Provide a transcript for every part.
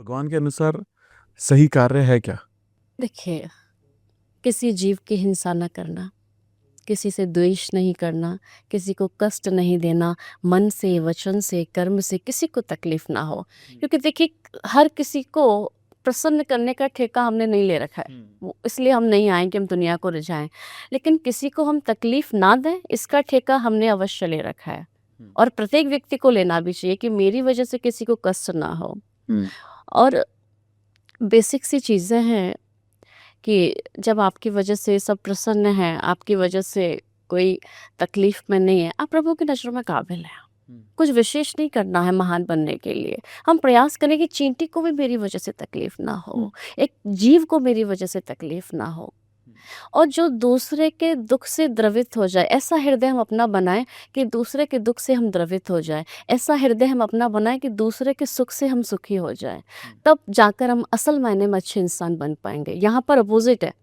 भगवान के अनुसार सही कार्य है क्या? देखिए, किसी जीव की हिंसा न करना, किसी से द्वेष नहीं करना, किसी को कष्ट नहीं देना, मन से, वचन से, कर्म से किसी को तकलीफ ना हो। क्योंकि देखिए, हर किसी को प्रसन्न करने का ठेका हमने नहीं ले रखा है। वो इसलिए हम नहीं आए कि हम दुनिया को रिझाएं, लेकिन किसी को हम तकलीफ ना दें, इसका ठेका हमने अवश्य ले रखा है। और प्रत्येक व्यक्ति को लेना भी चाहिए कि मेरी वजह से किसी को कष्ट ना हो। और बेसिक सी चीज़ें हैं कि जब आपकी वजह से सब प्रसन्न हैं, आपकी वजह से कोई तकलीफ में नहीं है, आप प्रभु की नज़रों में काबिल हैं। कुछ विशेष नहीं करना है महान बनने के लिए। हम प्रयास करें कि चींटी को भी मेरी वजह से तकलीफ ना हो, एक जीव को मेरी वजह से तकलीफ ना हो, और जो दूसरे के दुख से द्रवित हो जाए, ऐसा हृदय हम अपना बनाएं कि दूसरे के दुख से हम द्रवित हो जाएं। ऐसा हृदय हम अपना बनाएं कि दूसरे के सुख से हम सुखी हो जाएं। तब जाकर हम असल मायने में अच्छे इंसान बन पाएंगे। यहाँ पर अपोजिट है,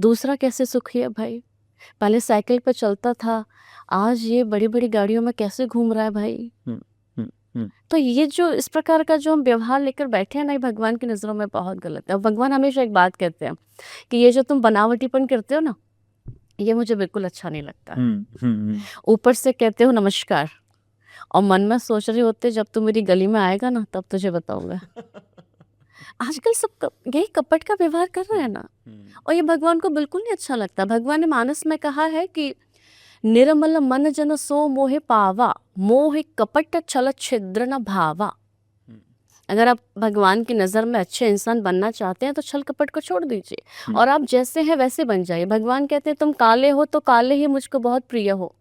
दूसरा कैसे सुखी है भाई, पहले साइकिल पर चलता था, आज ये बड़ी बड़ी गाड़ियों में कैसे घूम रहा है भाई। तो ये जो इस प्रकार का जो हम व्यवहार लेकर बैठे हैं ना, ये भगवान की नज़रों में बहुत गलत है। और भगवान हमेशा एक बात कहते हैं कि ये जो तुम बनावटीपन करते हो ना, ये मुझे बिल्कुल अच्छा नहीं लगता। ऊपर से कहते हो नमस्कार, और मन में सोच रहे होते जब तू मेरी गली में आएगा ना तब तुझे बताऊंगा। आजकल सब यही कपट का व्यवहार कर रहे हैं ना, और ये भगवान को बिल्कुल नहीं अच्छा लगता। भगवान ने मानस में कहा है कि निर्मल मन जन सो मोहे पावा, मोह कपट छल छिद्र न भावा। अगर आप भगवान की नज़र में अच्छे इंसान बनना चाहते हैं तो छल कपट को छोड़ दीजिए और आप जैसे हैं वैसे बन जाइए। भगवान कहते हैं तुम काले हो तो काले ही मुझको बहुत प्रिय हो,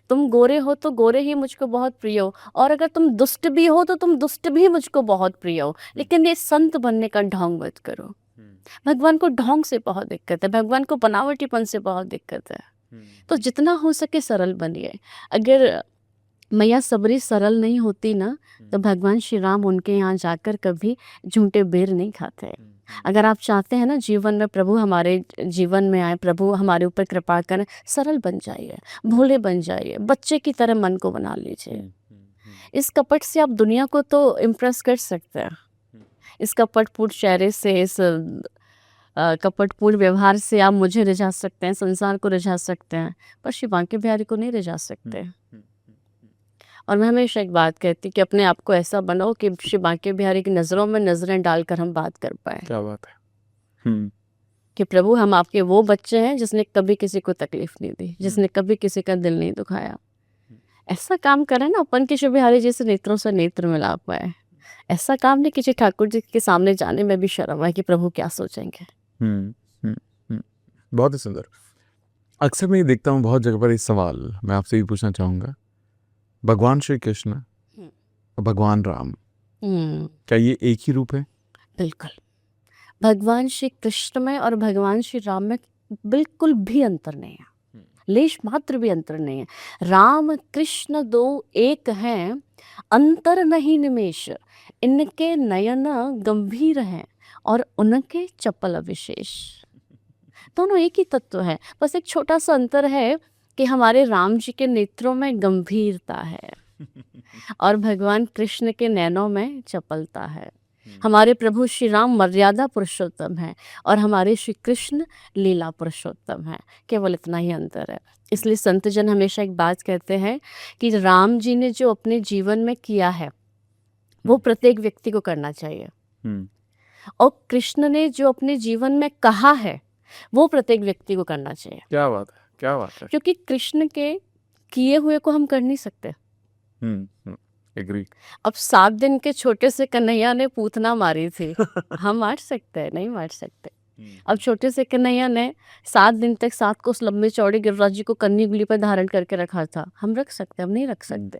तुम गोरे हो तो गोरे ही मुझको बहुत प्रिय हो, और अगर तुम दुष्ट भी हो तो तुम दुष्ट भी मुझको बहुत प्रिय हो। लेकिन ये संत बनने का ढोंग मत करो। भगवान को ढोंग से बहुत दिक्कत है, भगवान को बनावटीपन से बहुत दिक्कत है। तो जितना हो सके सरल बनिए। अगर मैया सबरी सरल नहीं होती ना, तो भगवान श्री राम उनके यहाँ जाकर कभी झूठे बेर नहीं खाते। अगर आप चाहते हैं ना जीवन में प्रभु हमारे जीवन में आए, प्रभु हमारे ऊपर कृपा करें, सरल बन जाइए, भोले बन जाइए, बच्चे की तरह मन को बना लीजिए। इस कपट से आप दुनिया को तो इम्प्रेस कर सकते हैं, इस कपटपूर्ण चेहरे से, इस कपटपूर्ण व्यवहार से आप मुझे रिझा सकते हैं, संसार को रिझा सकते हैं, पर श्री बांके बिहारी को नहीं रिझा सकते। और मैं हमेशा एक बात कहती कि अपने आप को ऐसा बनाओ कि श्री बांके बिहारी की नज़रों में नज़रें डालकर हम बात कर पाए। क्या बात है। कि प्रभु हम आपके वो बच्चे हैं जिसने कभी किसी को तकलीफ नहीं दी, जिसने कभी किसी का दिल नहीं दुखाया। ऐसा काम करें ना अपन की श्री बिहारी जैसे नेत्रों से नेत्र मिला पाए। ऐसा काम नहीं कि श्री ठाकुर जी के सामने जाने में भी शर्म है कि प्रभु क्या सोचेंगे। बहुत ही सुंदर। अक्सर मैं ये देखता हूँ बहुत जगह पर इस सवाल मैं आपसे भी पूछना चाहूँगा, भगवान श्री कृष्ण और भगवान राम, क्या ये एक ही रूप है? बिल्कुल, भगवान श्री कृष्ण में और भगवान श्री राम में बिल्कुल भी अंतर नहीं है, लेश मात्र भी अंतर नहीं है। राम कृष्ण दो एक हैं, अंतर नहीं निमेश, इनके नयन गंभीर हैं और उनके चपल विशेष। दोनों एक ही तत्व है, बस एक छोटा सा अंतर है कि हमारे राम जी के नेत्रों में गंभीरता है और भगवान कृष्ण के नैनों में चपलता है। हमारे प्रभु श्री राम मर्यादा पुरुषोत्तम है और हमारे श्री कृष्ण लीला पुरुषोत्तम है, केवल इतना ही अंतर है। इसलिए संत जन हमेशा एक बात कहते हैं कि राम जी ने जो अपने जीवन में किया है वो प्रत्येक व्यक्ति को करना चाहिए, और कृष्ण ने जो अपने जीवन में कहा है वो प्रत्येक व्यक्ति को करना चाहिए। क्या बात है, क्या बात है। क्योंकि कृष्ण के किए हुए को हम कर नहीं सकते। एग्री। अब 7 दिन के छोटे से कन्हैया ने पूतना मारी थी, हम मार सकते हैं? नहीं मार सकते। अब छोटे से कन्हैया ने 7 दिन तक 7 कोस लंबे चौड़े गिरिराज जी को कन्नी उंगली पर धारण करके रखा था, हम रख सकते? हम नहीं रख सकते।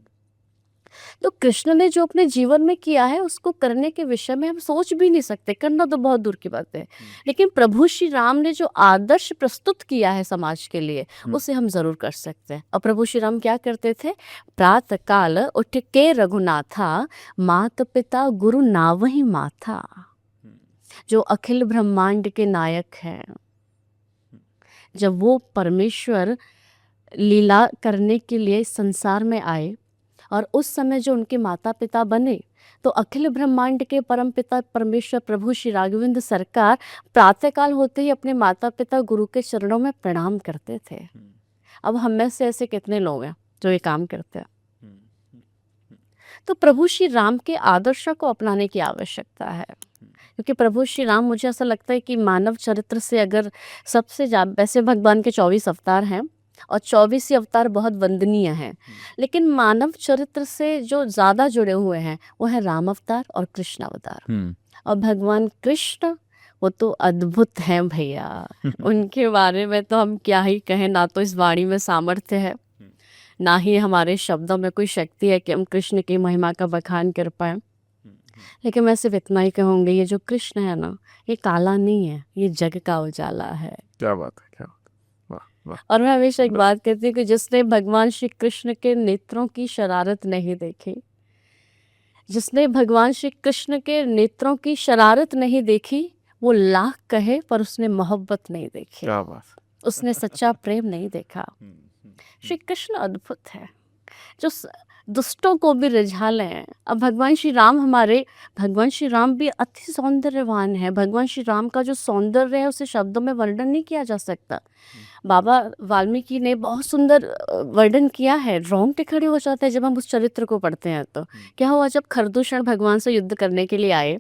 तो कृष्ण ने जो अपने जीवन में किया है उसको करने के विषय में हम सोच भी नहीं सकते, करना तो बहुत दूर की बात है। लेकिन प्रभु श्री राम ने जो आदर्श प्रस्तुत किया है समाज के लिए उसे हम जरूर कर सकते हैं। और प्रभु श्री राम क्या करते थे? प्रातः काल उठ के रघुनाथा, मात पिता गुरु नावहि माथा। जो अखिल ब्रह्मांड के नायक हैं, जब वो परमेश्वर लीला करने के लिए संसार में आए और उस समय जो उनके माता पिता बने, तो अखिल ब्रह्मांड के परमपिता परमेश्वर प्रभु श्री राघवेंद्र सरकार प्रातःकाल होते ही अपने माता पिता गुरु के चरणों में प्रणाम करते थे। अब हम में से ऐसे कितने लोग हैं जो ये काम करते हैं? तो प्रभु श्री राम के आदर्शों को अपनाने की आवश्यकता है, क्योंकि प्रभु श्री राम, मुझे ऐसा लगता है कि मानव चरित्र से अगर सबसे वैसे भगवान के 24 अवतार हैं और 24 ही अवतार बहुत वंदनीय हैं, लेकिन मानव चरित्र से जो ज़्यादा जुड़े हुए हैं वो है राम अवतार और कृष्ण अवतार। और भगवान कृष्ण वो तो अद्भुत हैं भैया, उनके बारे में तो हम क्या ही कहें। ना तो इस वाणी में सामर्थ्य है, ना ही हमारे शब्दों में कोई शक्ति है कि हम कृष्ण की महिमा का बखान कर पाए। लेकिन मैं सिर्फ इतना ही कहूँगी, ये जो कृष्ण है ना, ये काला नहीं है, ये जग का उजाला है। क्या बात है, क्या बात है, वाह वाह। और मैं हमेशा एक बात कहती हूँ कि जिसने भगवान श्री कृष्ण के नेत्रों की शरारत नहीं देखी, जिसने भगवान श्री कृष्ण के नेत्रों की शरारत नहीं देखी, वो लाख कहे पर उसने मोहब्बत नहीं देखी, क्या बात, उसने सच्चा प्रेम नहीं देखा। श्री कृष्ण अद्भुत है, जो दुष्टों को भी रिझा लें। अब भगवान श्री राम भी अति सौंदर्यवान है। भगवान श्री राम का जो सौंदर्य है उसे शब्दों में वर्णन नहीं किया जा सकता। बाबा वाल्मीकि ने बहुत सुंदर वर्णन किया है, रोंगटे खड़े हो जाते हैं जब हम उस चरित्र को पढ़ते हैं। तो क्या हुआ, जब खरदूषण भगवान से युद्ध करने के लिए आए,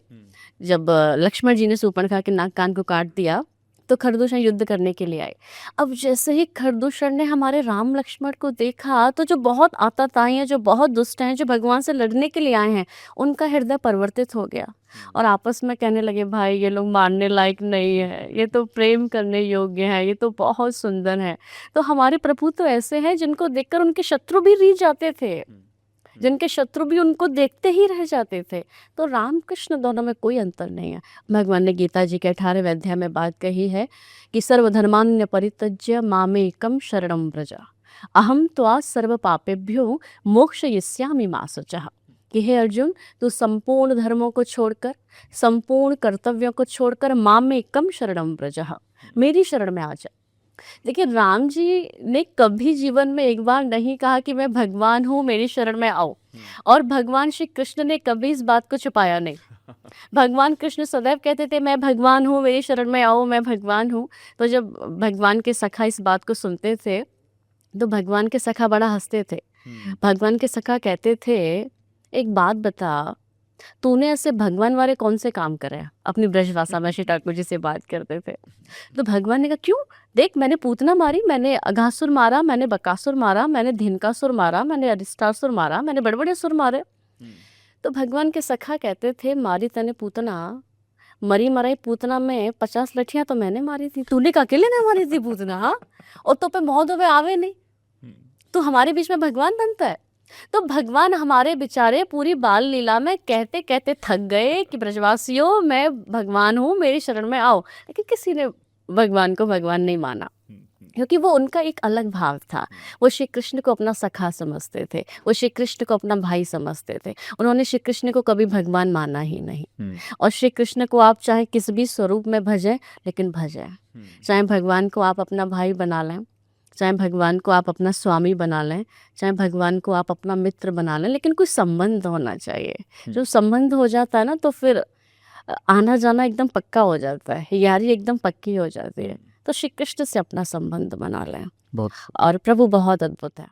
जब लक्ष्मण जी ने शूर्पणखा के नाक कान को काट दिया, तो खरदूषण युद्ध करने के लिए आए। अब जैसे ही खरदूषण ने हमारे राम लक्ष्मण को देखा, तो जो बहुत आतताई हैं, जो बहुत दुष्ट हैं, जो भगवान से लड़ने के लिए आए हैं, उनका हृदय परिवर्तित हो गया और आपस में कहने लगे, भाई ये लोग मारने लायक नहीं है, ये तो प्रेम करने योग्य है, ये तो बहुत सुंदर है। तो हमारे प्रभु तो ऐसे हैं जिनको देखकर उनके शत्रु भी रीझ जाते थे, जिनके शत्रु भी उनको देखते ही रह जाते थे। तो राम कृष्ण दोनों में कोई अंतर नहीं है। भगवान ने गीता जी के 18वें अध्याय में बात कही है कि सर्वधर्मान्य परित्यज्य मामेकं शरणं व्रज अहम त्वा सर्व पापेभ्यो मोक्षयिष्यामि मा शुचः। कि हे अर्जुन, तू संपूर्ण धर्मों को छोड़कर, संपूर्ण कर्तव्यों को छोड़कर मामेकं शरणं व्रज, मेरी शरण में आ जा। देखिए, राम जी ने कभी जीवन में एक बार नहीं कहा कि मैं भगवान हूँ, मेरी शरण में आओ। और भगवान श्री कृष्ण ने कभी इस बात को छुपाया नहीं। भगवान कृष्ण सदैव कहते थे, मैं भगवान हूँ, मेरी शरण में आओ, मैं भगवान हूँ। तो जब भगवान के सखा इस बात को सुनते थे, तो भगवान के सखा बड़ा हंसते थे। भगवान के सखा कहते थे, एक बात बता, तूने ऐसे भगवान वाले कौन से काम करे हैं? अपनी ब्रजभाषा में श्री ठाकुर जी से बात करते थे। तो भगवान ने कहा, क्यों? देख, मैंने पूतना मारी, मैंने अघासुर मारा, मैंने बकासुर मारा, मैंने धिनकासुर मारा, मैंने अरिष्टासुर मारा, मैंने बड़े बड़े सुर मारे। तो भगवान के सखा कहते थे, मारी तने पूतना, मरी मराई पूतना में 50 लठियां तो मैंने मारी थी, तूने अकेले ने मारी थी पूतना। हाँ, और तो पे महोदय आवे नहीं, तो हमारे बीच में भगवान बनता है। तो भगवान हमारे बेचारे पूरी बाल लीला में कहते कहते थक गए कि ब्रजवासियों, मैं भगवान हूँ, मेरी शरण में आओ। लेकिन किसी ने भगवान को भगवान नहीं माना, क्योंकि वो उनका एक अलग भाव था। वो श्री कृष्ण को अपना सखा समझते थे, वो श्री कृष्ण को अपना भाई समझते थे। उन्होंने श्री कृष्ण को कभी भगवान माना ही नहीं। और श्री कृष्ण को आप चाहे किस भी स्वरूप में भजें, लेकिन भजें। चाहे भगवान को आप अपना भाई बना लें, चाहे भगवान को आप अपना स्वामी बना लें, चाहे भगवान को आप अपना मित्र बना लें, लेकिन कोई संबंध होना चाहिए। जो संबंध हो जाता है ना, तो फिर आना जाना एकदम पक्का हो जाता है, यारी एकदम पक्की हो जाती है। तो श्री कृष्ण से अपना संबंध बना लें। बहुत और प्रभु बहुत अद्भुत है।